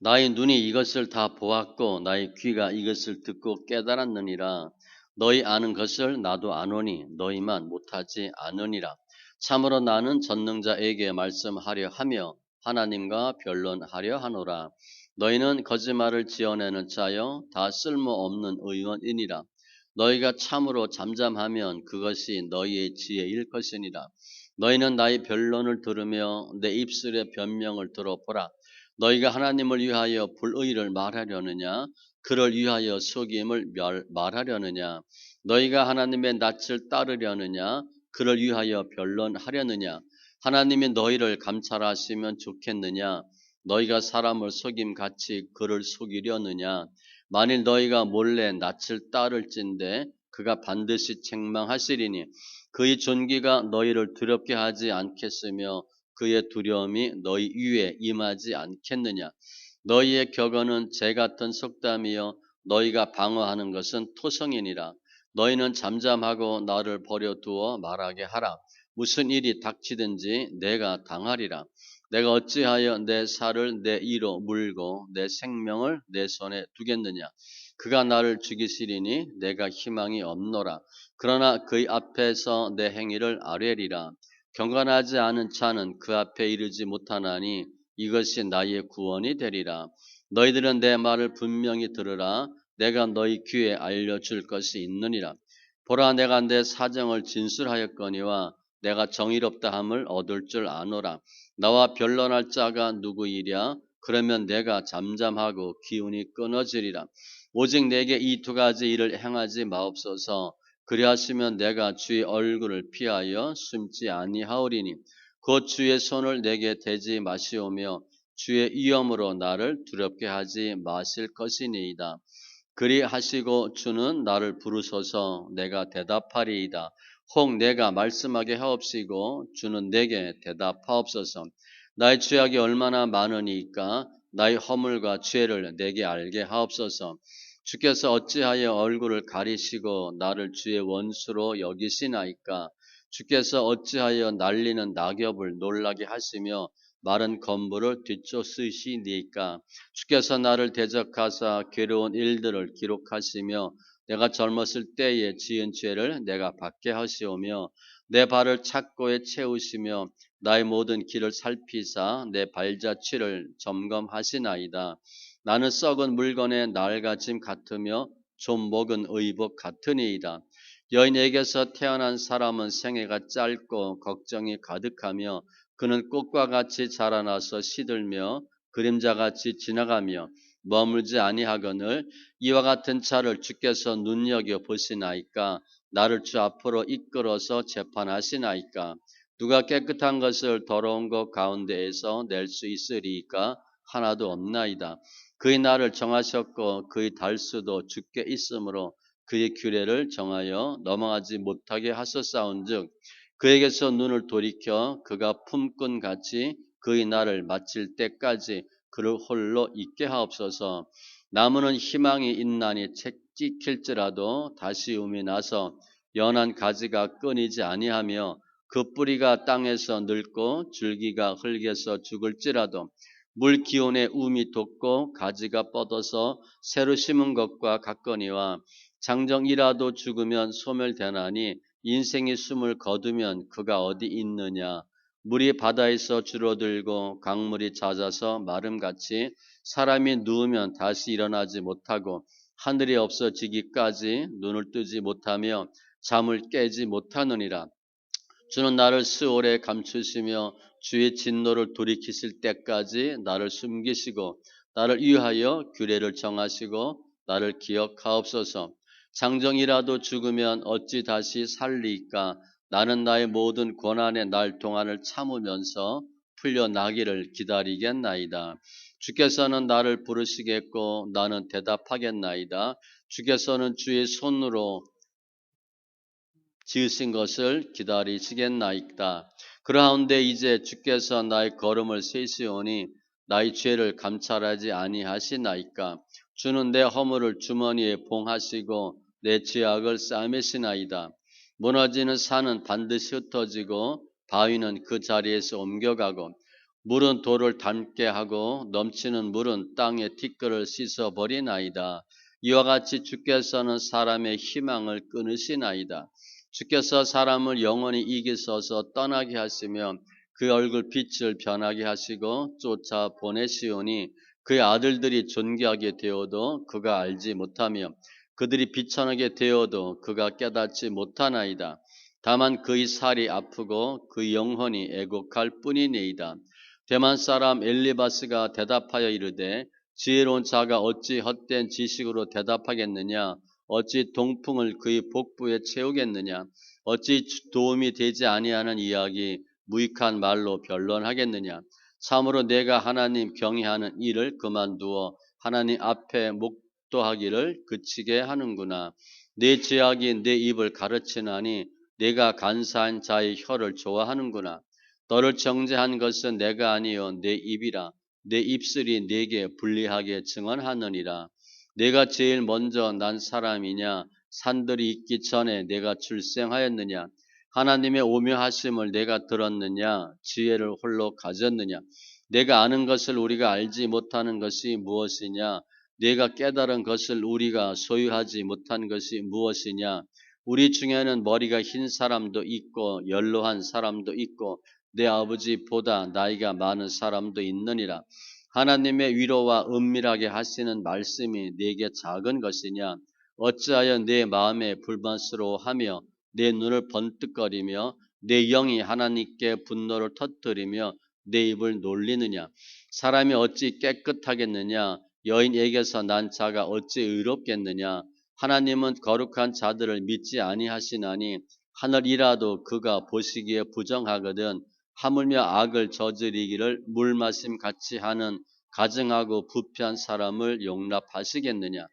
나의 눈이 이것을 다 보았고 나의 귀가 이것을 듣고 깨달았느니라. 너희 아는 것을 나도 아노니 너희만 못하지 않으니라. 참으로 나는 전능자에게 말씀하려 하며 하나님과 변론하려 하노라. 너희는 거짓말을 지어내는 자여 다 쓸모없는 의원이니라. 너희가 참으로 잠잠하면 그것이 너희의 지혜일 것이니라. 너희는 나의 변론을 들으며 내 입술의 변명을 들어보라. 너희가 하나님을 위하여 불의를 말하려느냐? 그를 위하여 속임을 말하려느냐? 너희가 하나님의 낯을 따르려느냐? 그를 위하여 변론하려느냐? 하나님이 너희를 감찰하시면 좋겠느냐? 너희가 사람을 속임같이 그를 속이려느냐? 만일 너희가 몰래 낯을 따를진대 그가 반드시 책망하시리니 그의 존귀가 너희를 두렵게 하지 않겠으며 그의 두려움이 너희 위에 임하지 않겠느냐. 너희의 격언은 재 같은 속담이요 너희가 방어하는 것은 토성이니라. 너희는 잠잠하고 나를 버려두어 말하게 하라. 무슨 일이 닥치든지 내가 당하리라. 내가 어찌하여 내 살을 내 이로 물고 내 생명을 내 손에 두겠느냐. 그가 나를 죽이시리니 내가 희망이 없노라. 그러나 그의 앞에서 내 행위를 아뢰리라. 경건하지 않은 자는 그 앞에 이르지 못하나니 이것이 나의 구원이 되리라. 너희들은 내 말을 분명히 들으라. 내가 너희 귀에 알려줄 것이 있느니라. 보라, 내가 내 사정을 진술하였거니와 내가 정의롭다함을 얻을 줄 아노라. 나와 변론할 자가 누구이랴? 그러면 내가 잠잠하고 기운이 끊어지리라. 오직 내게 이 두 가지 일을 행하지 마옵소서. 그리하시면 내가 주의 얼굴을 피하여 숨지 아니하오리니 곧 주의 손을 내게 대지 마시오며 주의 위엄으로 나를 두렵게 하지 마실 것이니이다. 그리하시고 주는 나를 부르소서 내가 대답하리이다. 혹 내가 말씀하게 하옵시고 주는 내게 대답하옵소서. 나의 죄악이 얼마나 많으니까 나의 허물과 죄를 내게 알게 하옵소서. 주께서 어찌하여 얼굴을 가리시고 나를 주의 원수로 여기시나이까. 주께서 어찌하여 날리는 낙엽을 놀라게 하시며 마른 건물을 뒤쫓으시니까. 주께서 나를 대적하사 괴로운 일들을 기록하시며 내가 젊었을 때에 지은 죄를 내가 받게 하시오며 내 발을 착고에 채우시며 나의 모든 길을 살피사 내 발자취를 점검하시나이다. 나는 썩은 물건의 날가짐 같으며 좀 먹은 의복 같으니이다. 여인에게서 태어난 사람은 생애가 짧고 걱정이 가득하며 그는 꽃과 같이 자라나서 시들며 그림자같이 지나가며 머물지 아니하거늘 이와 같은 자를 주께서 눈여겨 보시나이까. 나를 주 앞으로 이끌어서 재판하시나이까. 누가 깨끗한 것을 더러운 것 가운데에서 낼 수 있으리까. 하나도 없나이다. 그의 날을 정하셨고 그의 달수도 주께 있으므로 그의 규례를 정하여 넘어가지 못하게 하셨사온즉 그에게서 눈을 돌이켜 그가 품꾼 같이 그의 날을 마칠 때까지 그를 홀로 있게 하옵소서. 나무는 희망이 있나니 책 찍힐지라도 다시 움이 나서 연한 가지가 끊이지 아니하며 그 뿌리가 땅에서 늙고 줄기가 흙에서 죽을지라도 물 기온에 움이 돋고 가지가 뻗어서 새로 심은 것과 같거니와 장정이라도 죽으면 소멸되나니 인생이 숨을 거두면 그가 어디 있느냐. 물이 바다에서 줄어들고 강물이 잦아서 마름같이 사람이 누우면 다시 일어나지 못하고 하늘이 없어지기까지 눈을 뜨지 못하며 잠을 깨지 못하느니라. 주는 나를 스올에 감추시며 주의 진노를 돌이키실 때까지 나를 숨기시고 나를 위하여 규례를 정하시고 나를 기억하옵소서. 장정이라도 죽으면 어찌 다시 살리까. 나는 나의 모든 고난의 날 동안을 참으면서 풀려나기를 기다리겠나이다. 주께서는 나를 부르시겠고 나는 대답하겠나이다. 주께서는 주의 손으로 지으신 것을 기다리시겠나이다. 그러하운데 이제 주께서 나의 걸음을 세시오니 나의 죄를 감찰하지 아니하시나이까. 주는 내 허물을 주머니에 봉하시고 내 죄악을 싸매시나이다. 무너지는 산은 반드시 흩어지고 바위는 그 자리에서 옮겨가고 물은 돌을 닳게 하고 넘치는 물은 땅의 티끌을 씻어버리나이다. 이와 같이 주께서는 사람의 희망을 끊으시나이다. 주께서 사람을 영원히 이기셔서 떠나게 하시며 그 얼굴 빛을 변하게 하시고 쫓아 보내시오니 그의 아들들이 존귀하게 되어도 그가 알지 못하며 그들이 비천하게 되어도 그가 깨닫지 못하나이다. 다만 그의 살이 아프고 그 영혼이 애곡할 뿐이니이다. 대만 사람 엘리바스가 대답하여 이르되 지혜로운 자가 어찌 헛된 지식으로 대답하겠느냐? 어찌 동풍을 그의 복부에 채우겠느냐? 어찌 도움이 되지 아니하는 이야기 무익한 말로 변론하겠느냐? 참으로 내가 하나님 경외하는 일을 그만두어 하나님 앞에 목도하기를 그치게 하는구나. 내 죄악이 내 입을 가르치나니 내가 간사한 자의 혀를 좋아하는구나. 너를 정죄한 것은 내가 아니요 내 입이라. 내 입술이 내게 불리하게 증언하느니라. 내가 제일 먼저 난 사람이냐? 산들이 있기 전에 내가 출생하였느냐? 하나님의 오묘하심을 내가 들었느냐? 지혜를 홀로 가졌느냐? 내가 아는 것을 우리가 알지 못하는 것이 무엇이냐? 내가 깨달은 것을 우리가 소유하지 못한 것이 무엇이냐? 우리 중에는 머리가 흰 사람도 있고 연로한 사람도 있고 내 아버지보다 나이가 많은 사람도 있느니라. 하나님의 위로와 은밀하게 하시는 말씀이 내게 작은 것이냐? 어찌하여 내 마음에 불만스러워하며 내 눈을 번뜩거리며 내 영이 하나님께 분노를 터뜨리며 내 입을 놀리느냐? 사람이 어찌 깨끗하겠느냐? 여인에게서 난 자가 어찌 의롭겠느냐? 하나님은 거룩한 자들을 믿지 아니하시나니 하늘이라도 그가 보시기에 부정하거든 하물며 악을 저지르기를 물마심 같이 하는 가증하고 부패한 사람을 용납하시겠느냐?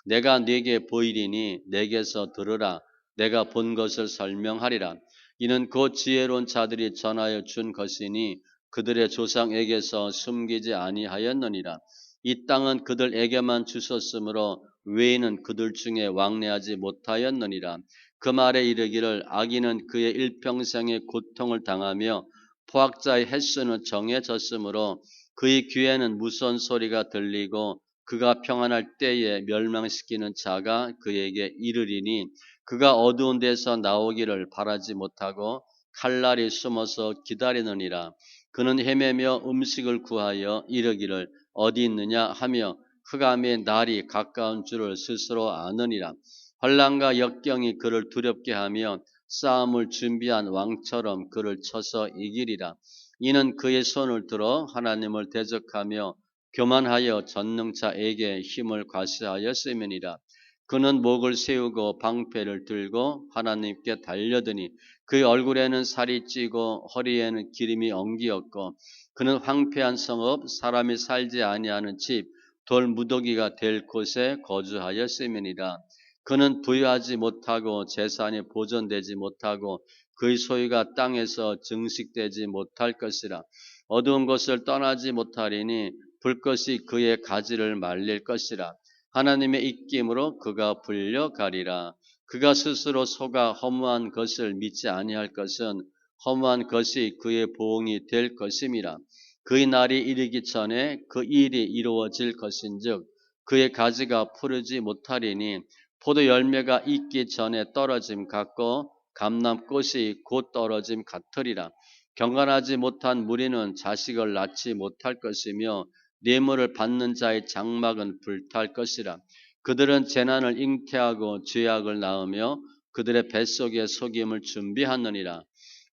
내가 네게 보이리니 내게서 들으라. 내가 본 것을 설명하리라. 이는 곧 지혜로운 자들이 전하여 준 것이니 그들의 조상에게서 숨기지 아니하였느니라. 이 땅은 그들에게만 주셨으므로 외에는 그들 중에 왕래하지 못하였느니라. 그 말에 이르기를 악인은 그의 일평생의 고통을 당하며 포악자의 횟수는 정해졌으므로 그의 귀에는 무서운 소리가 들리고 그가 평안할 때에 멸망시키는 자가 그에게 이르리니 그가 어두운 데서 나오기를 바라지 못하고 칼날이 숨어서 기다리느니라. 그는 헤매며 음식을 구하여 이르기를 어디 있느냐 하며 흑암의 날이 가까운 줄을 스스로 아느니라. 환난과 역경이 그를 두렵게 하며 싸움을 준비한 왕처럼 그를 쳐서 이기리라. 이는 그의 손을 들어 하나님을 대적하며 교만하여 전능자에게 힘을 과시하였음이니라. 그는 목을 세우고 방패를 들고 하나님께 달려드니 그의 얼굴에는 살이 찌고 허리에는 기름이 엉기었고 그는 황폐한 성읍 사람이 살지 아니하는 집 돌 무더기가 될 곳에 거주하였음이니라. 그는 부유하지 못하고 재산이 보존되지 못하고 그의 소유가 땅에서 증식되지 못할 것이라. 어두운 곳을 떠나지 못하리니 불꽃이 그의 가지를 말릴 것이라. 하나님의 입김으로 그가 불려가리라. 그가 스스로 속아 허무한 것을 믿지 아니할 것은 허무한 것이 그의 보응이 될 것임이라. 그의 날이 이르기 전에 그 일이 이루어질 것인즉 그의 가지가 푸르지 못하리니 포도 열매가 익기 전에 떨어짐 같고 감람꽃이 곧 떨어짐 같으리라. 경건하지 못한 무리는 자식을 낳지 못할 것이며 뇌물을 받는 자의 장막은 불탈 것이라. 그들은 재난을 잉태하고 죄악을 낳으며 그들의 뱃속에 속임을 준비하느니라.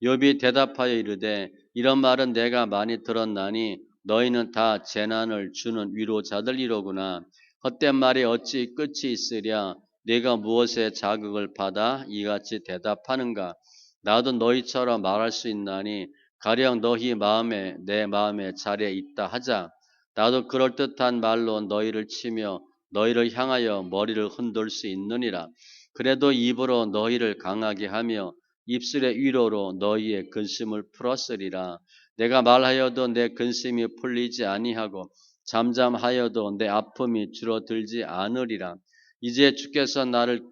욥이 대답하여 이르되 이런 말은 내가 많이 들었나니 너희는 다 재난을 주는 위로자들이로구나. 헛된 말이 어찌 끝이 있으랴. 네가 무엇에 자극을 받아 이같이 대답하는가? 나도 너희처럼 말할 수 있나니 가령 너희 마음에 내 마음의 자리에 있다 하자. 나도 그럴듯한 말로 너희를 치며 너희를 향하여 머리를 흔들 수 있느니라. 그래도 입으로 너희를 강하게 하며 입술의 위로로 너희의 근심을 풀었으리라. 내가 말하여도 내 근심이 풀리지 아니하고 잠잠하여도 내 아픔이 줄어들지 않으리라. 이제 주께서 나를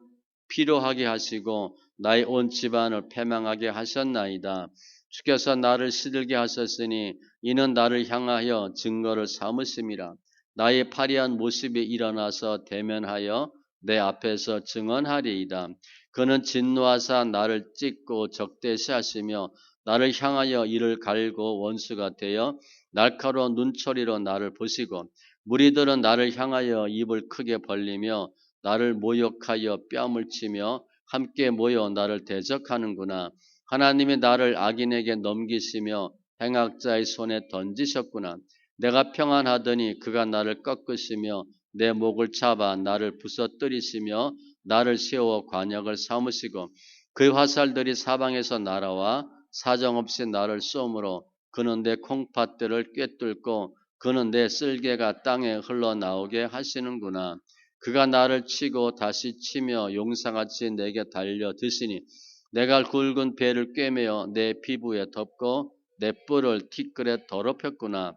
피로하게 하시고 나의 온 집안을 패망하게 하셨나이다. 주께서 나를 시들게 하셨으니 이는 나를 향하여 증거를 삼으심이라. 나의 파리한 모습이 일어나서 대면하여 내 앞에서 증언하리이다. 그는 진노하사 나를 찢고 적대시하시며 나를 향하여 이를 갈고 원수가 되어 날카로운 눈초리로 나를 보시고 무리들은 나를 향하여 입을 크게 벌리며 나를 모욕하여 뺨을 치며 함께 모여 나를 대적하는구나. 하나님이 나를 악인에게 넘기시며 행악자의 손에 던지셨구나. 내가 평안하더니 그가 나를 꺾으시며 내 목을 잡아 나를 부서뜨리시며 나를 세워 관역을 삼으시고 그의 화살들이 사방에서 날아와 사정없이 나를 쏘므로 그는 내 콩팥들을 꿰뚫고 그는 내 쓸개가 땅에 흘러나오게 하시는구나. 그가 나를 치고 다시 치며 용사같이 내게 달려드시니 내가 굵은 배를 꿰매어 내 피부에 덮고 내 뿔을 티끌에 더럽혔구나.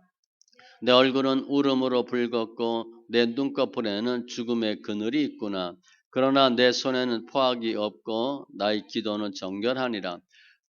내 얼굴은 울음으로 붉었고 내 눈꺼풀에는 죽음의 그늘이 있구나. 그러나 내 손에는 포악이 없고 나의 기도는 정결하니라.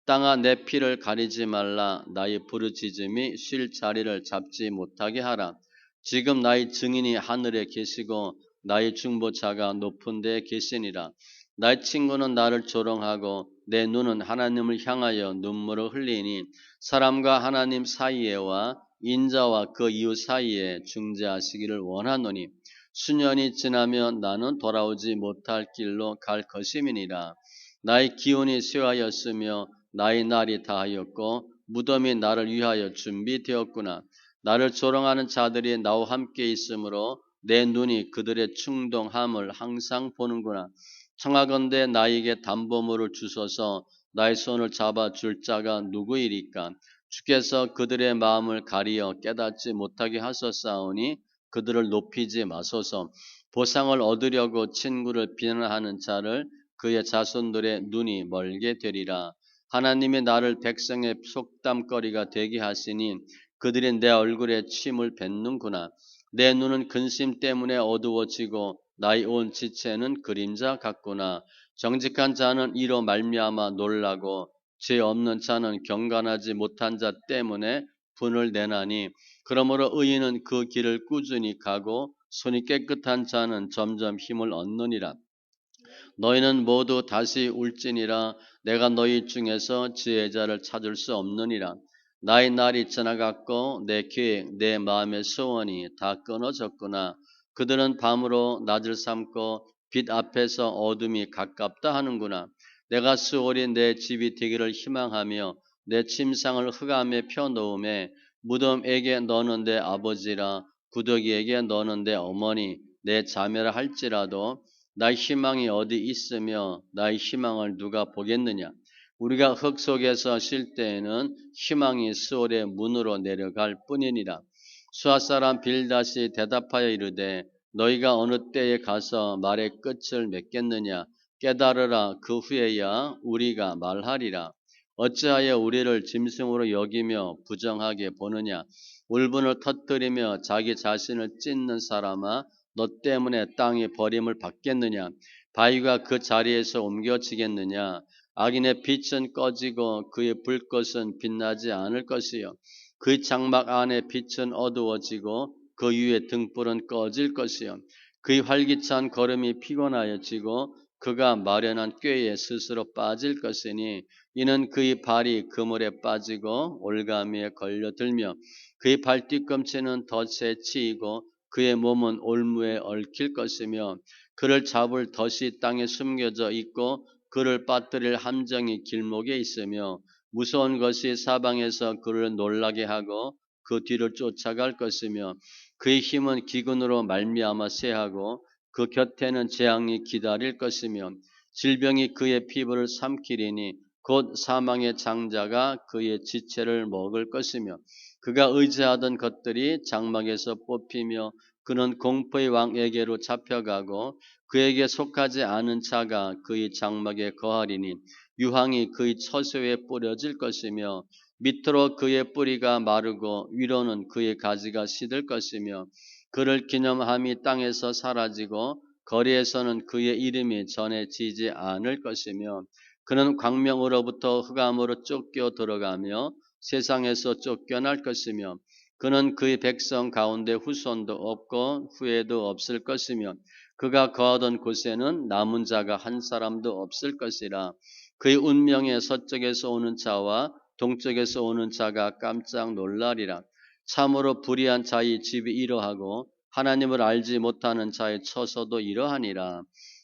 땅아 내 피를 가리지 말라. 나의 부르짖음이 쉴 자리를 잡지 못하게 하라. 지금 나의 증인이 하늘에 계시고 나의 중보자가 높은 데에 계시니라. 나의 친구는 나를 조롱하고 내 눈은 하나님을 향하여 눈물을 흘리니 사람과 하나님 사이에와 인자와 그 이웃 사이에 중재하시기를 원하노니 수년이 지나면 나는 돌아오지 못할 길로 갈 것임이니라. 나의 기운이 쇠하였으며 나의 날이 다하였고 무덤이 나를 위하여 준비되었구나. 나를 조롱하는 자들이 나와 함께 있으므로 내 눈이 그들의 충동함을 항상 보는구나. 청하건대 나에게 담보물을 주소서. 나의 손을 잡아 줄 자가 누구이리까? 주께서 그들의 마음을 가리어 깨닫지 못하게 하셨사오니 그들을 높이지 마소서. 보상을 얻으려고 친구를 비난하는 자를 그의 자손들의 눈이 멀게 되리라. 하나님이 나를 백성의 속담거리가 되게 하시니 그들이 내 얼굴에 침을 뱉는구나. 내 눈은 근심 때문에 어두워지고 나의 온 지체는 그림자 같구나. 정직한 자는 이로 말미암아 놀라고 죄 없는 자는 경건하지 못한 자 때문에 분을 내나니 그러므로 의인은 그 길을 꾸준히 가고 손이 깨끗한 자는 점점 힘을 얻느니라. 너희는 모두 다시 울지니라. 내가 너희 중에서 지혜자를 찾을 수 없느니라. 나의 날이 지나갔고 내 계획, 내 마음의 소원이 다 끊어졌구나. 그들은 밤으로 낮을 삼고 빛 앞에서 어둠이 가깝다 하는구나. 내가 수월이 내 집이 되기를 희망하며 내 침상을 흑암에 펴놓음에 무덤에게 너는 내 아버지라 구더기에게 너는 내 어머니 내 자매라 할지라도 나의 희망이 어디 있으며 나의 희망을 누가 보겠느냐. 우리가 흙 속에서 쉴 때에는 희망이 수월의 문으로 내려갈 뿐이니라. 수아 사람 빌닷이 대답하여 이르되 너희가 어느 때에 가서 말의 끝을 맺겠느냐. 깨달으라. 그 후에야 우리가 말하리라. 어찌하여 우리를 짐승으로 여기며 부정하게 보느냐. 울분을 터뜨리며 자기 자신을 찢는 사람아 너 때문에 땅이 버림을 받겠느냐. 바위가 그 자리에서 옮겨지겠느냐. 악인의 빛은 꺼지고 그의 불꽃은 빛나지 않을 것이요 그의 장막 안에 빛은 어두워지고 그 위에 등불은 꺼질 것이요 그의 활기찬 걸음이 피곤하여지고 그가 마련한 꾀에 스스로 빠질 것이니 이는 그의 발이 그물에 빠지고 올가미에 걸려들며 그의 발뒤꿈치는 덫에 치이고 그의 몸은 올무에 얽힐 것이며 그를 잡을 덫이 땅에 숨겨져 있고 그를 빠뜨릴 함정이 길목에 있으며 무서운 것이 사방에서 그를 놀라게 하고 그 뒤를 쫓아갈 것이며 그의 힘은 기근으로 말미암아 쇠하고 그 곁에는 재앙이 기다릴 것이며 질병이 그의 피부를 삼키리니 곧 사망의 장자가 그의 지체를 먹을 것이며 그가 의지하던 것들이 장막에서 뽑히며 그는 공포의 왕에게로 잡혀가고 그에게 속하지 않은 자가 그의 장막에 거하리니 유황이 그의 처소에 뿌려질 것이며 밑으로 그의 뿌리가 마르고 위로는 그의 가지가 시들 것이며 그를 기념함이 땅에서 사라지고 거리에서는 그의 이름이 전해지지 않을 것이며 그는 광명으로부터 흑암으로 쫓겨 들어가며 세상에서 쫓겨날 것이며 그는 그의 백성 가운데 후손도 없고 후회도 없을 것이며 그가 거하던 곳에는 남은 자가 한 사람도 없을 것이라. 그의 운명에 서쪽에서 오는 자와 동쪽에서 오는 자가 깜짝 놀라리라. 참으로 불의한 자의 집이 이러하고 하나님을 알지 못하는 자의 처소도 이러하니라.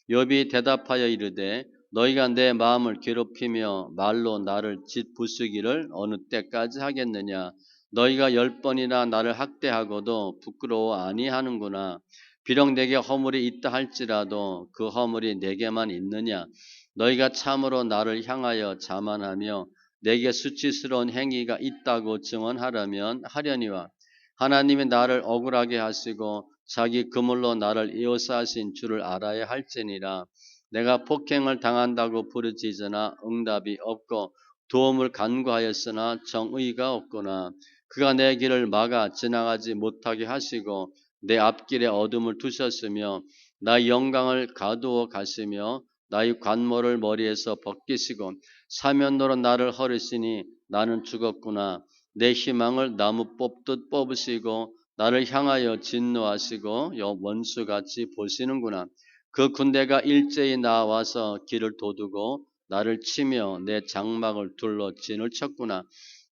욥이 대답하여 이르되 너희가 내 마음을 괴롭히며 말로 나를 짓부수기를 어느 때까지 하겠느냐. 너희가 10번이나 나를 학대하고도 부끄러워 아니하는구나. 비록 내게 허물이 있다 할지라도 그 허물이 내게만 있느냐. 너희가 참으로 나를 향하여 자만하며 내게 수치스러운 행위가 있다고 증언하려면 하려니와 하나님이 나를 억울하게 하시고 자기 그물로 나를 에워싸신 줄을 알아야 할지니라. 내가 폭행을 당한다고 부르짖으나 응답이 없고 도움을 간구하였으나 정의가 없구나. 그가 내 길을 막아 지나가지 못하게 하시고 내 앞길에 어둠을 두셨으며 나의 영광을 가두어 가시며 나의 관모를 머리에서 벗기시고 사면으로 나를 허르시니 나는 죽었구나. 내 희망을 나무 뽑듯 뽑으시고 나를 향하여 진노하시고 원수같이 보시는구나. 그 군대가 일제히 나와서 길을 도두고 나를 치며 내 장막을 둘러 진을 쳤구나.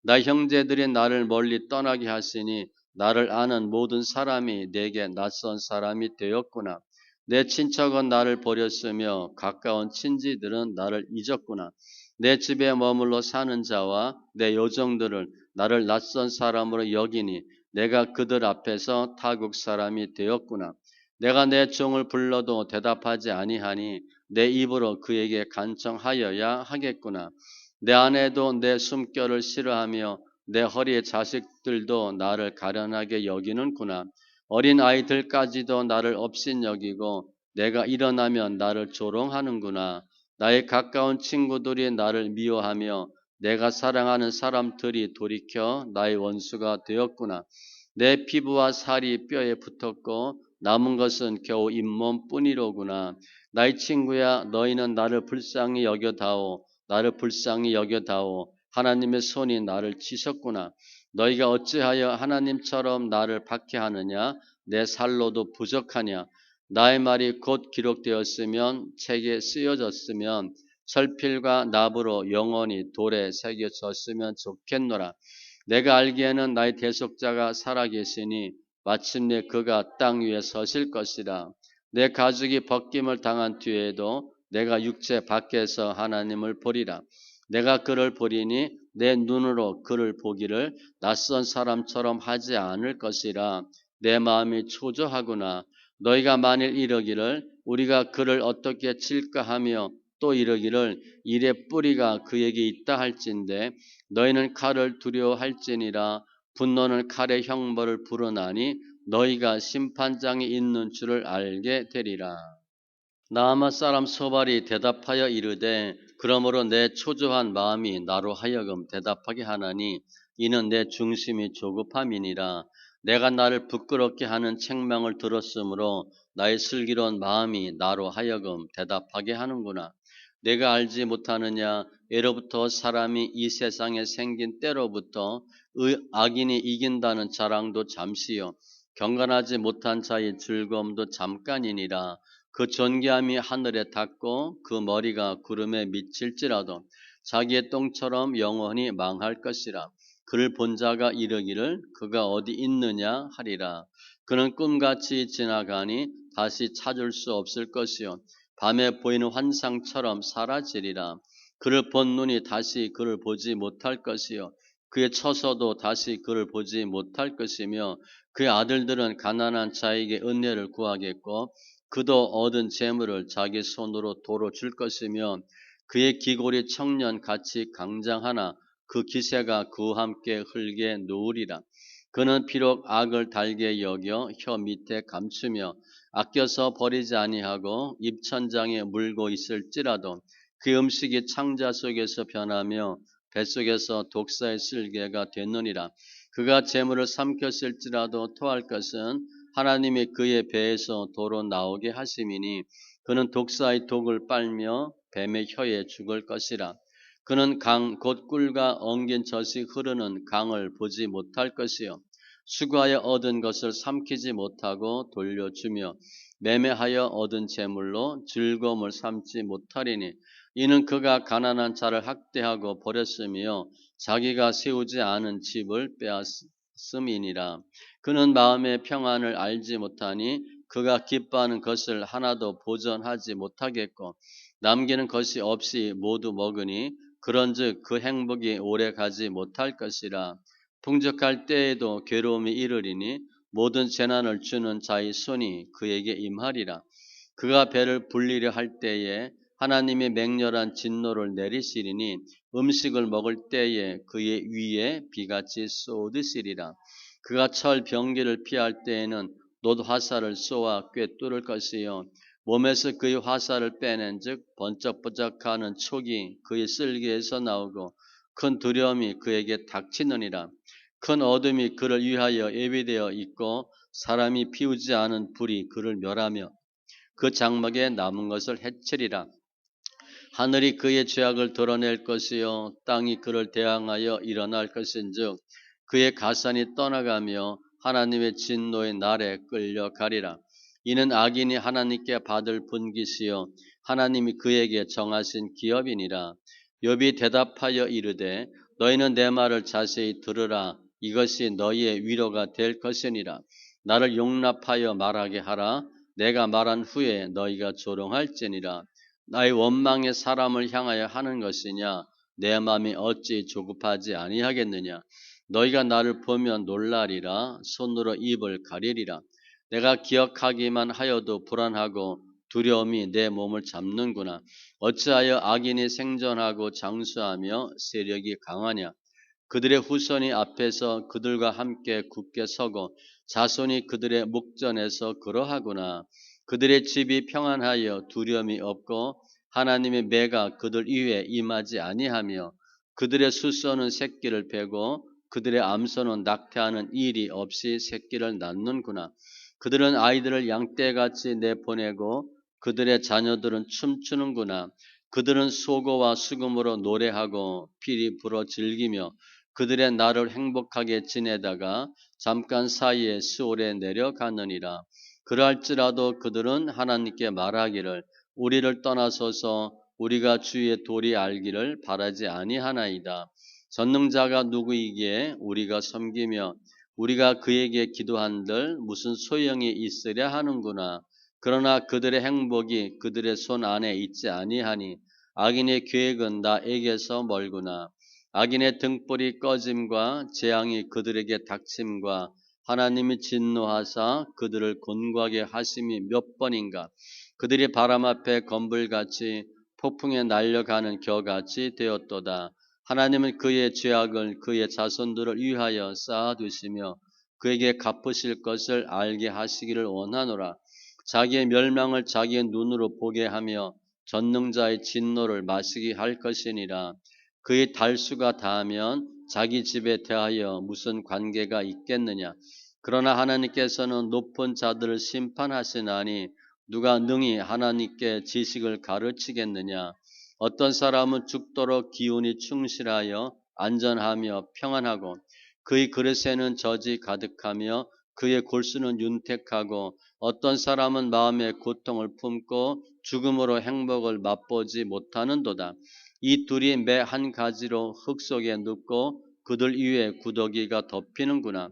나의 형제들이 나를 멀리 떠나게 하시니 나를 아는 모든 사람이 내게 낯선 사람이 되었구나. 내 친척은 나를 버렸으며 가까운 친지들은 나를 잊었구나. 내 집에 머물러 사는 자와 내 요정들을 나를 낯선 사람으로 여기니 내가 그들 앞에서 타국 사람이 되었구나. 내가 내 종을 불러도 대답하지 아니하니 내 입으로 그에게 간청하여야 하겠구나. 내 아내도 내 숨결을 싫어하며 내 허리의 자식들도 나를 가련하게 여기는구나. 어린 아이들까지도 나를 업신여기고 내가 일어나면 나를 조롱하는구나. 나의 가까운 친구들이 나를 미워하며 내가 사랑하는 사람들이 돌이켜 나의 원수가 되었구나. 내 피부와 살이 뼈에 붙었고 남은 것은 겨우 잇몸뿐이로구나. 나의 친구야, 너희는 나를 불쌍히 여겨다오. 나를 불쌍히 여겨다오. 하나님의 손이 나를 치셨구나. 너희가 어찌하여 하나님처럼 나를 박해하느냐? 내 살로도 부족하냐? 나의 말이 곧 기록되었으면 책에 쓰여졌으면 설필과 납으로 영원히 돌에 새겨졌으면 좋겠노라. 내가 알기에는 나의 대속자가 살아계시니 마침내 그가 땅 위에 서실 것이라. 내 가죽이 벗김을 당한 뒤에도 내가 육체 밖에서 하나님을 보리라. 내가 그를 보리니 내 눈으로 그를 보기를 낯선 사람처럼 하지 않을 것이라. 내 마음이 초조하구나. 너희가 만일 이러기를 우리가 그를 어떻게 칠까 하며 또 이러기를 일의 뿌리가 그에게 있다 할진대 너희는 칼을 두려워할지니라. 분노는 칼의 형벌을 부르나니 너희가 심판장이 있는 줄을 알게 되리라. 나아마 사람 소발이 대답하여 이르되 그러므로 내 초조한 마음이 나로 하여금 대답하게 하나니 이는 내 중심이 조급함이니라. 내가 나를 부끄럽게 하는 책망을 들었으므로 나의 슬기로운 마음이 나로 하여금 대답하게 하는구나. 내가 알지 못하느냐. 예로부터 사람이 이 세상에 생긴 때로부터 악인이 이긴다는 자랑도 잠시요 경건하지 못한 자의 즐거움도 잠깐이니라. 그 존귀함이 하늘에 닿고 그 머리가 구름에 미칠지라도 자기의 똥처럼 영원히 망할 것이라. 그를 본 자가 이르기를 그가 어디 있느냐 하리라. 그는 꿈같이 지나가니 다시 찾을 수 없을 것이요 밤에 보이는 환상처럼 사라지리라. 그를 본 눈이 다시 그를 보지 못할 것이요 그의 처소도 다시 그를 보지 못할 것이며 그의 아들들은 가난한 자에게 은혜를 구하겠고 그도 얻은 재물을 자기 손으로 도로 줄 것이며 그의 기골이 청년같이 강장하나 그 기세가 그와 함께 흙에 누우리라. 그는 비록 악을 달게 여겨 혀 밑에 감추며 아껴서 버리지 아니하고 입천장에 물고 있을지라도 그 음식이 창자 속에서 변하며 뱃속에서 독사의 쓸개가 되느니라. 그가 재물을 삼켰을지라도 토할 것은 하나님이 그의 배에서 도로 나오게 하심이니 그는 독사의 독을 빨며 뱀의 혀에 죽을 것이라. 그는 강 곧 꿀과 엉긴 젖이 흐르는 강을 보지 못할 것이요 수고하여 얻은 것을 삼키지 못하고 돌려주며 매매하여 얻은 재물로 즐거움을 삼지 못하리니 이는 그가 가난한 자를 학대하고 버렸으며 자기가 세우지 않은 집을 빼앗음이니라. 그는 마음의 평안을 알지 못하니 그가 기뻐하는 것을 하나도 보전하지 못하겠고 남기는 것이 없이 모두 먹으니 그런즉 그 행복이 오래가지 못할 것이라. 풍족할 때에도 괴로움이 이르리니 모든 재난을 주는 자의 손이 그에게 임하리라. 그가 배를 불리려 할 때에 하나님의 맹렬한 진노를 내리시리니 음식을 먹을 때에 그의 위에 비같이 쏟으시리라. 그가 철 병기를 피할 때에는 놋 화살을 쏘아 꿰뚫을 것이요 몸에서 그의 화살을 빼낸즉 번쩍번쩍하는 촉이 그의 쓸개에서 나오고 큰 두려움이 그에게 닥치느니라. 큰 어둠이 그를 위하여 예비되어 있고 사람이 피우지 않은 불이 그를 멸하며 그 장막에 남은 것을 해치리라. 하늘이 그의 죄악을 드러낼 것이요 땅이 그를 대항하여 일어날 것인즉 그의 가산이 떠나가며 하나님의 진노의 날에 끌려가리라. 이는 악인이 하나님께 받을 분깃이요 하나님이 그에게 정하신 기업이니라. 욥이 대답하여 이르되 너희는 내 말을 자세히 들으라. 이것이 너희의 위로가 될 것이니라. 나를 용납하여 말하게 하라. 내가 말한 후에 너희가 조롱할지니라. 나의 원망의 사람을 향하여 하는 것이냐? 내 마음이 어찌 조급하지 아니하겠느냐? 너희가 나를 보면 놀라리라. 손으로 입을 가리리라. 내가 기억하기만 하여도 불안하고 두려움이 내 몸을 잡는구나. 어찌하여 악인이 생존하고 장수하며 세력이 강하냐? 그들의 후손이 앞에서 그들과 함께 굳게 서고 자손이 그들의 목전에서 그러하구나. 그들의 집이 평안하여 두려움이 없고 하나님의 매가 그들 위에 임하지 아니하며 그들의 수소는 새끼를 베고 그들의 암소는 낙태하는 일이 없이 새끼를 낳는구나. 그들은 아이들을 양떼같이 내보내고 그들의 자녀들은 춤추는구나. 그들은 소고와 수금으로 노래하고 피리 불어 즐기며 그들의 날을 행복하게 지내다가 잠깐 사이에 수월에 내려가느니라. 그럴지라도 그들은 하나님께 말하기를 우리를 떠나소서 우리가 주의 도리 알기를 바라지 아니하나이다. 전능자가 누구이기에 우리가 섬기며 우리가 그에게 기도한들 무슨 소용이 있으랴 하는구나. 그러나 그들의 행복이 그들의 손 안에 있지 아니하니 악인의 계획은 나에게서 멀구나. 악인의 등불이 꺼짐과 재앙이 그들에게 닥침과 하나님이 진노하사 그들을 곤고하게 하심이 몇 번인가. 그들이 바람 앞에 건불같이 폭풍에 날려가는 겨같이 되었도다. 하나님은 그의 죄악을 그의 자손들을 위하여 쌓아두시며 그에게 갚으실 것을 알게 하시기를 원하노라. 자기의 멸망을 자기의 눈으로 보게 하며 전능자의 진노를 마시게 할 것이니라. 그의 달수가 다하면 자기 집에 대하여 무슨 관계가 있겠느냐. 그러나 하나님께서는 높은 자들을 심판하시나니 누가 능히 하나님께 지식을 가르치겠느냐. 어떤 사람은 죽도록 기운이 충실하여 안전하며 평안하고 그의 그릇에는 젖이 가득하며 그의 골수는 윤택하고 어떤 사람은 마음의 고통을 품고 죽음으로 행복을 맛보지 못하는도다. 이 둘이 매 한 가지로 흙 속에 눕고 그들 위에 구더기가 덮이는구나.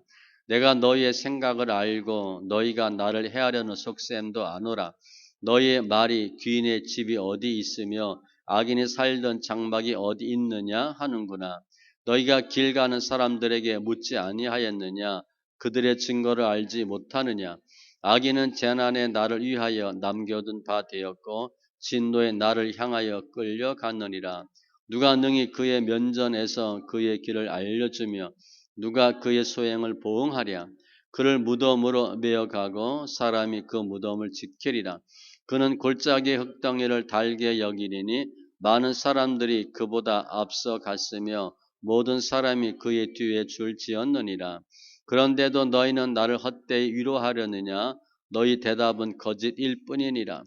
내가 너희의 생각을 알고 너희가 나를 해하려는 속셈도 아노라. 너희의 말이 귀인의 집이 어디 있으며 악인이 살던 장막이 어디 있느냐 하는구나. 너희가 길 가는 사람들에게 묻지 아니하였느냐? 그들의 증거를 알지 못하느냐? 악인은 재난의 날을 위하여 남겨둔 바 되었고 진노의 날을 향하여 끌려갔느니라. 누가 능히 그의 면전에서 그의 길을 알려주며 누가 그의 소행을 보응하랴. 그를 무덤으로 메어가고 사람이 그 무덤을 지키리라. 그는 골짜기 흙덩이를 달게 여기리니 많은 사람들이 그보다 앞서 갔으며 모든 사람이 그의 뒤에 줄지었느니라. 그런데도 너희는 나를 헛되이 위로하려느냐? 너희 대답은 거짓일 뿐이니라.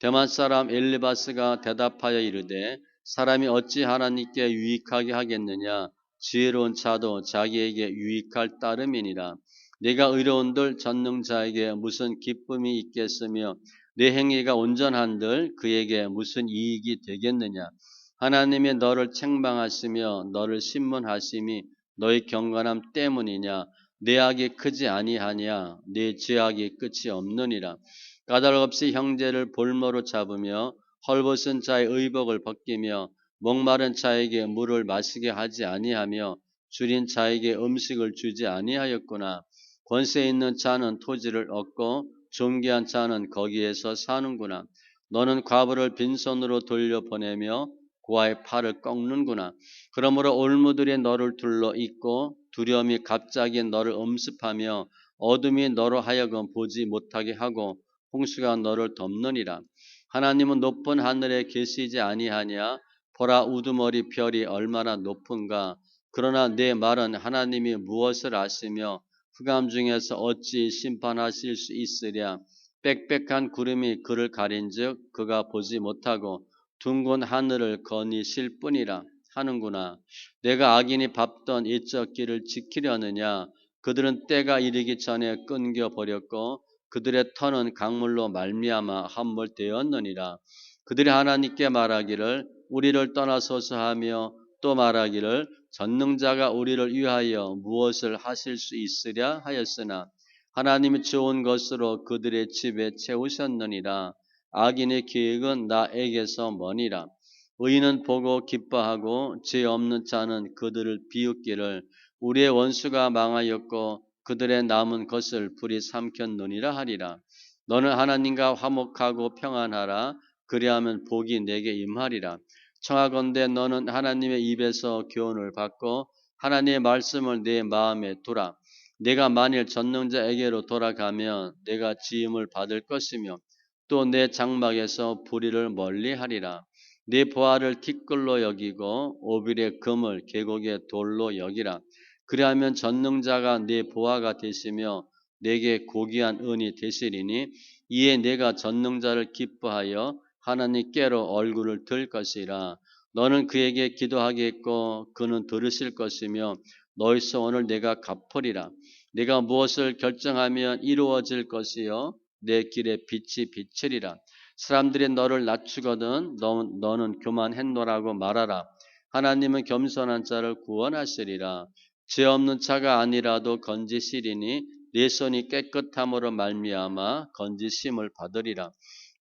대만 사람 엘리바스가 대답하여 이르되 사람이 어찌 하나님께 유익하게 하겠느냐? 지혜로운 자도 자기에게 유익할 따름이니라. 네가 의로운들 전능자에게 무슨 기쁨이 있겠으며 내 행위가 온전한들 그에게 무슨 이익이 되겠느냐? 하나님이 너를 책망하시며 너를 신문하심이 너의 경건함 때문이냐? 내 악이 크지 아니하냐? 내 죄악이 끝이 없느니라. 까닭없이 형제를 볼모로 잡으며 헐벗은 자의 의복을 벗기며 목마른 자에게 물을 마시게 하지 아니하며 줄인 자에게 음식을 주지 아니하였구나. 권세 있는 자는 토지를 얻고 존귀한 자는 거기에서 사는구나. 너는 과부를 빈손으로 돌려보내며 고아의 팔을 꺾는구나. 그러므로 올무들이 너를 둘러 잇고 두려움이 갑자기 너를 엄습하며 어둠이 너로 하여금 보지 못하게 하고 홍수가 너를 덮느니라. 하나님은 높은 하늘에 계시지 아니하냐? 보라, 우두머리 별이 얼마나 높은가? 그러나 내 말은 하나님이 무엇을 아시며 흑암 중에서 어찌 심판하실 수 있으랴? 빽빽한 구름이 그를 가린즉 그가 보지 못하고 둥근 하늘을 거니실 뿐이라 하는구나. 내가 악인이 밟던 이적 길을 지키려느냐? 그들은 때가 이르기 전에 끊겨 버렸고 그들의 터는 강물로 말미암아 함몰되었느니라. 그들이 하나님께 말하기를 우리를 떠나소서 하며 또 말하기를 전능자가 우리를 위하여 무엇을 하실 수 있으랴 하였으나 하나님이 좋은 것으로 그들의 집에 채우셨느니라. 악인의 계획은 나에게서 머니라. 의인은 보고 기뻐하고 죄 없는 자는 그들을 비웃기를 우리의 원수가 망하였고 그들의 남은 것을 불이 삼켰느니라 하리라. 너는 하나님과 화목하고 평안하라. 그리하면 복이 내게 임하리라. 청하건대 너는 하나님의 입에서 교훈을 받고 하나님의 말씀을 내 마음에 두라. 내가 만일 전능자에게로 돌아가면 내가 지음을 받을 것이며 또 내 장막에서 불의를 멀리하리라. 네 보화를 티끌로 여기고 오빌의 금을 계곡의 돌로 여기라. 그리하면 전능자가 네 보화가 되시며 내게 고귀한 은이 되시리니 이에 내가 전능자를 기뻐하여 하나님께로 얼굴을 들 것이라. 너는 그에게 기도하겠고 그는 들으실 것이며 너의 소원을 내가 갚으리라. 내가 무엇을 결정하면 이루어질 것이요 내 길에 빛이 비치리라. 사람들이 너를 낮추거든 너는 교만했노라고 말하라. 하나님은 겸손한 자를 구원하시리라. 죄 없는 자가 아니라도 건지시리니 내 손이 깨끗함으로 말미암아 건지심을 받으리라.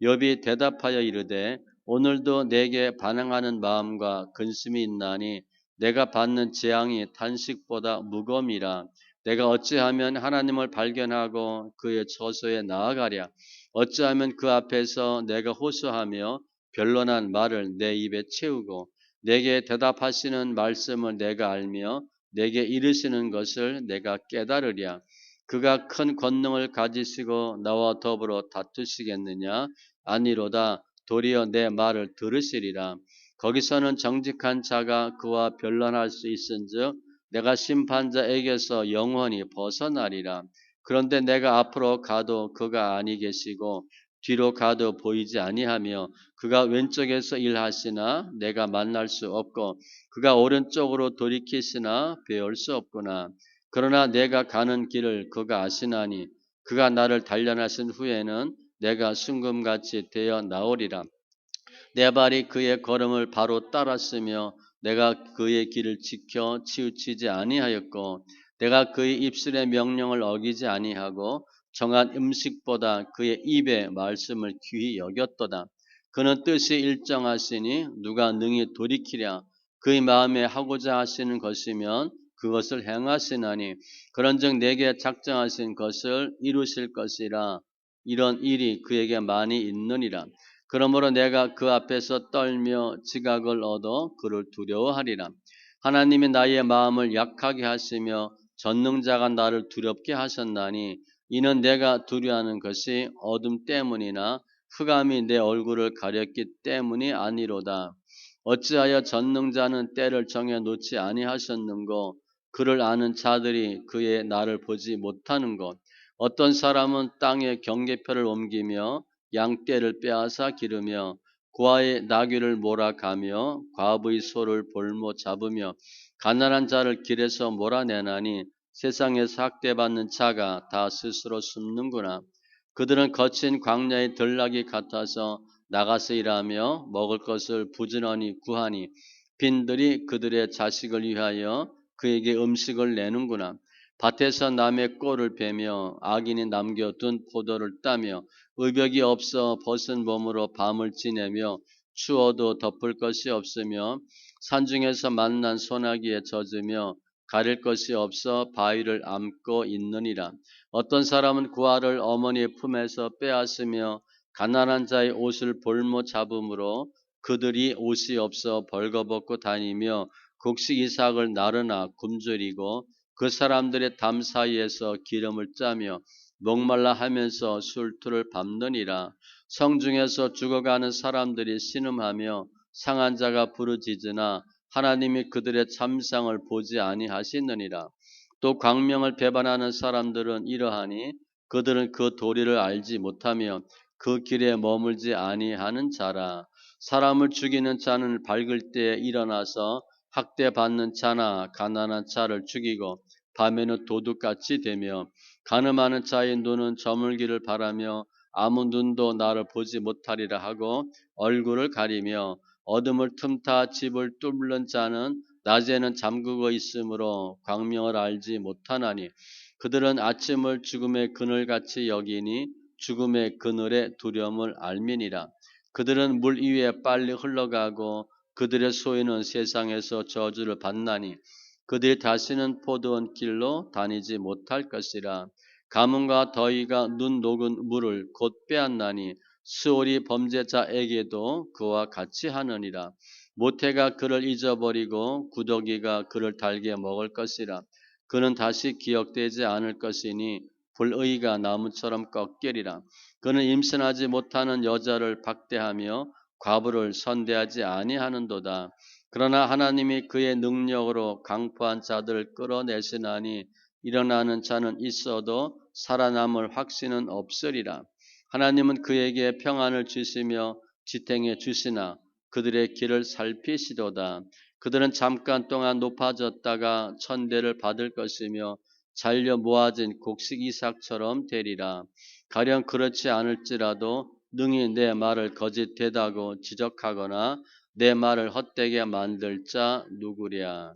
욥이 대답하여 이르되 오늘도 내게 반항하는 마음과 근심이 있나니 내가 받는 재앙이 탄식보다 무거움이라. 내가 어찌하면 하나님을 발견하고 그의 처소에 나아가랴. 어찌하면 그 앞에서 내가 호소하며 변론한 말을 내 입에 채우고 내게 대답하시는 말씀을 내가 알며 내게 이르시는 것을 내가 깨달으랴. 그가 큰 권능을 가지시고 나와 더불어 다투시겠느냐? 아니로다. 도리어 내 말을 들으시리라. 거기서는 정직한 자가 그와 변론할 수 있은즉 내가 심판자에게서 영원히 벗어나리라. 그런데 내가 앞으로 가도 그가 아니 계시고 뒤로 가도 보이지 아니하며 그가 왼쪽에서 일하시나 내가 만날 수 없고 그가 오른쪽으로 돌이키시나 배울 수 없구나. 그러나 내가 가는 길을 그가 아시나니 그가 나를 단련하신 후에는 내가 순금같이 되어 나오리라. 내 발이 그의 걸음을 바로 따랐으며 내가 그의 길을 지켜 치우치지 아니하였고 내가 그의 입술의 명령을 어기지 아니하고 정한 음식보다 그의 입의 말씀을 귀히 여겼도다. 그는 뜻이 일정하시니 누가 능히 돌이키랴. 그의 마음에 하고자 하시는 것이면 그것을 행하시나니 그런즉 내게 작정하신 것을 이루실 것이라. 이런 일이 그에게 많이 있느니라. 그러므로 내가 그 앞에서 떨며 지각을 얻어 그를 두려워하리라. 하나님이 나의 마음을 약하게 하시며 전능자가 나를 두렵게 하셨나니 이는 내가 두려워하는 것이 어둠 때문이나 흑암이 내 얼굴을 가렸기 때문이 아니로다. 어찌하여 전능자는 때를 정해 놓지 아니하셨는고 그를 아는 자들이 그의 나를 보지 못하는 것. 어떤 사람은 땅에 경계표를 옮기며 양떼를 빼앗아 기르며 고아의 나귀를 몰아가며 과부의 소를 볼모 잡으며 가난한 자를 길에서 몰아내나니 세상에서 학대받는 자가 다 스스로 숨는구나. 그들은 거친 광야의 들나귀 같아서 나가서 일하며 먹을 것을 부지런히 구하니 빈들이 그들의 자식을 위하여 그에게 음식을 내는구나. 밭에서 남의 꼴을 베며 악인이 남겨둔 포도를 따며 의벽이 없어 벗은 몸으로 밤을 지내며 추워도 덮을 것이 없으며 산중에서 만난 소나기에 젖으며 가릴 것이 없어 바위를 앓고 있느니라. 어떤 사람은 구아를 어머니의 품에서 빼앗으며 가난한 자의 옷을 볼모 잡음으로 그들이 옷이 없어 벌거벗고 다니며 곡식 이삭을 나르나 굶주리고 그 사람들의 담 사이에서 기름을 짜며 목말라 하면서 술투를 밟느니라. 성중에서 죽어가는 사람들이 신음하며 상한 자가 부르짖으나 하나님이 그들의 참상을 보지 아니하시느니라. 또 광명을 배반하는 사람들은 이러하니 그들은 그 도리를 알지 못하며 그 길에 머물지 아니하는 자라. 사람을 죽이는 자는 밝을 때에 일어나서 학대받는 자나 가난한 자를 죽이고 밤에는 도둑같이 되며 가늠하는 자의 눈은 저물기를 바라며 아무 눈도 나를 보지 못하리라 하고 얼굴을 가리며 어둠을 틈타 집을 뚫는 자는 낮에는 잠그고 있으므로 광명을 알지 못하나니 그들은 아침을 죽음의 그늘같이 여기니 죽음의 그늘의 두려움을 알미니라. 그들은 물 위에 빨리 흘러가고 그들의 소유는 세상에서 저주를 받나니 그들이 다시는 포도원 길로 다니지 못할 것이라. 가뭄과 더위가 눈 녹은 물을 곧 빼앗나니 수월이 범죄자에게도 그와 같이 하느니라. 모태가 그를 잊어버리고 구더기가 그를 달게 먹을 것이라. 그는 다시 기억되지 않을 것이니 불의가 나무처럼 꺾이리라. 그는 임신하지 못하는 여자를 박대하며 과부를 선대하지 아니하는도다. 그러나 하나님이 그의 능력으로 강포한 자들을 끌어내시나니 일어나는 자는 있어도 살아남을 확신은 없으리라. 하나님은 그에게 평안을 주시며 지탱해 주시나 그들의 길을 살피시도다. 그들은 잠깐 동안 높아졌다가 천대를 받을 것이며 잘려 모아진 곡식 이삭처럼 되리라. 가령 그렇지 않을지라도 능히 내 말을 거짓되다고 지적하거나 내 말을 헛되게 만들 자 누구랴.